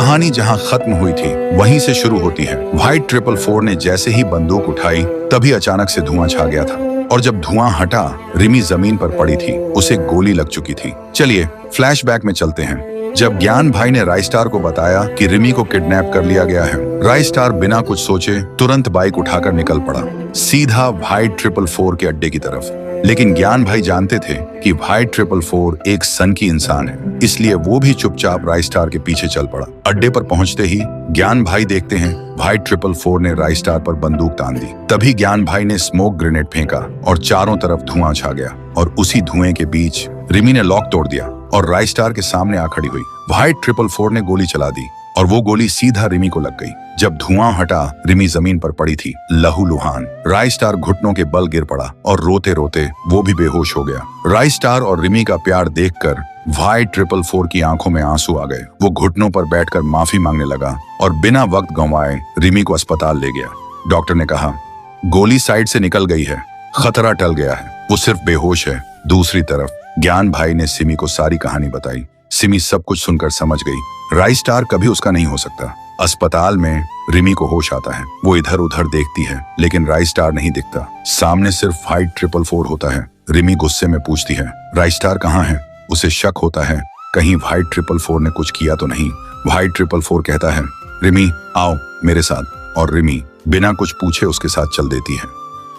कहानी जहां खत्म हुई थी वहीं से शुरू होती है। व्हाइट 444 ने जैसे ही बंदूक उठाई तभी अचानक से धुआं छा गया था और जब धुआं हटा रिमी जमीन पर पड़ी थी, उसे गोली लग चुकी थी। चलिए फ्लैशबैक में चलते हैं। जब ज्ञान भाई ने राइस्टार को बताया कि रिमी को किडनैप कर लिया गया है, राइस्टार बिना कुछ सोचे तुरंत बाइक उठाकर निकल पड़ा, सीधा व्हाइट 444 के अड्डे की तरफ। लेकिन ज्ञान भाई जानते थे कि व्हाइट 444 एक सनकी इंसान है, इसलिए वो भी चुपचाप राइस्टार के पीछे चल पड़ा। अड्डे पर पहुंचते ही ज्ञान भाई देखते हैं व्हाइट 444 ने राइस्टार पर बंदूक तान दी। तभी ज्ञान भाई ने स्मोक ग्रेनेड फेंका और चारों तरफ धुआं छा गया और उसी धुएं के बीच रिमी ने लॉक तोड़ दिया और राइस्टार के सामने आ खड़ी हुई। व्हाइट 444 ने गोली चला दी और वो गोली सीधा रिमी को लग गई। जब धुआं हटा रिमी जमीन पर पड़ी थी, लहूलुहान। राइस्टार घुटनों के बल गिर पड़ा और रोते रोते वो भी बेहोश हो गया। राइस्टार और रिमी का प्यार देखकर व्हाइट 444 की आंखों में आंसू आ गए। वो घुटनों पर बैठकर माफी मांगने लगा और बिना वक्त गंवाए रिमी को अस्पताल ले गया। डॉक्टर ने कहा, गोली साइड से निकल गई है, खतरा टल गया है, वो सिर्फ बेहोश है। दूसरी तरफ ज्ञान भाई ने सिमी को सारी कहानी बताई। सिमी सब कुछ सुनकर समझ गई राइस्टार कभी उसका नहीं हो सकता। अस्पताल में रिमी को होश आता है। वो इधर उधर देखती है लेकिन राइस्टार नहीं दिखता। सामने सिर्फ व्हाइट 444 होता है। रिमी गुस्से में पूछती है, राइस्टार कहाँ है? उसे शक होता है कहीं व्हाइट 444 ने कुछ किया तो नहीं। व्हाइट 444 कहता है, रिमी आओ मेरे साथ, और रिमी बिना कुछ पूछे उसके साथ चल देती है।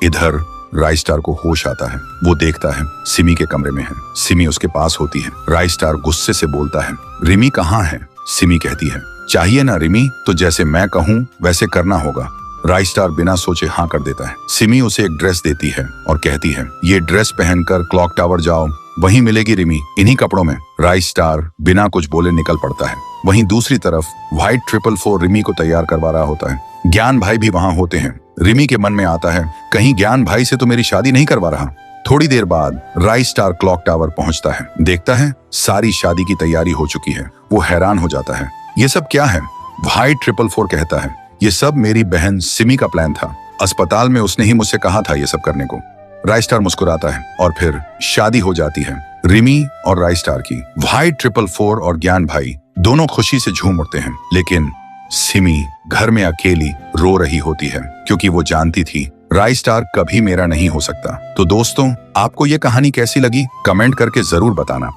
इधर राइस्टार को होश आता है। वो देखता है सिमी के कमरे में है। सिमी उसके पास होती है। राइस्टार गुस्से से बोलता है, रिमी कहाँ है? सिमी कहती है, चाहिए ना रिमी, तो जैसे मैं कहूँ वैसे करना होगा। राइस्टार बिना सोचे हाँ कर देता है। सिमी उसे एक ड्रेस देती है और कहती है, ये ड्रेस पहनकर क्लॉक टावर जाओ, वहीं मिलेगी रिमी, इन्हीं कपड़ों में। राइस्टार बिना कुछ बोले निकल पड़ता है। वहीं दूसरी तरफ व्हाइट 444 रिमी को तैयार करवा रहा होता है। ज्ञान भाई भी वहां होते हैं। रिमी के मन में आता है, कहीं ज्ञान भाई से तो मेरी शादी नहीं करवा रहा। थोड़ी देर बाद राइस्टार क्लॉक टावर पहुंचता है। देखता है सारी शादी की तैयारी हो चुकी है। वो हैरान हो जाता है, ये सब क्या है? व्हाइट 444 कहता है, ये सब मेरी बहन सिमी का प्लान था। अस्पताल में उसने ही मुझसे कहा था ये सब करने को। राइस्टार मुस्कुराता है और फिर शादी हो जाती है रिमी और राइस्टार की। व्हाइट 444 और ज्ञान भाई दोनों खुशी से झूम उठते हैं, लेकिन सिमी घर में अकेली रो रही होती है क्योंकि वो जानती थी राइस्टार कभी मेरा नहीं हो सकता। तो दोस्तों, आपको ये कहानी कैसी लगी कमेंट करके जरूर बताना।